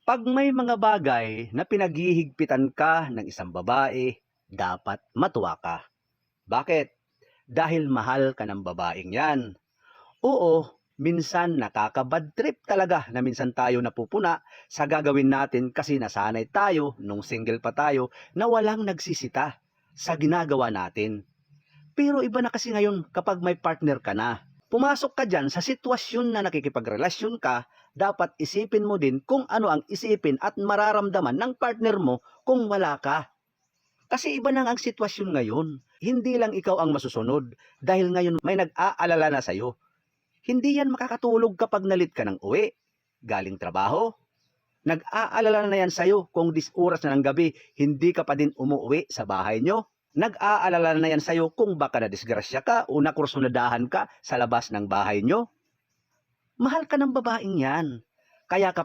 'Pag may mga bagay na pinaghihigpitan ka ng isang babae, dapat matuwa ka. Bakit? Dahil mahal ka ng babaeng 'yan. Oo, minsan nakaka-bad trip talaga na minsan tayo napupuna sa gagawin natin kasi nasanay tayo nung single pa tayo na walang nagsisita sa ginagawa natin. Pero iba na kasi ngayon kapag may partner ka na. Pumasok ka dyan sa sitwasyon na nakikipagrelasyon ka, dapat isipin mo din kung ano ang isipin at mararamdaman ng partner mo kung wala ka. Kasi iba na ang sitwasyon ngayon. Hindi lang ikaw ang masusunod dahil ngayon may nag-aalala na sa'yo. Hindi yan makakatulog kapag nalit ka ng uwi, galing trabaho. Nag-aalala na yan sa'yo kung oras na ng gabi, hindi ka pa din umuwi sa bahay nyo. Nag-aalala na yan sa'yo kung baka nadisgrasya ka o nakursunadahan ka sa labas ng bahay nyo. Mahal ka ng babaeng yan. Kaya ka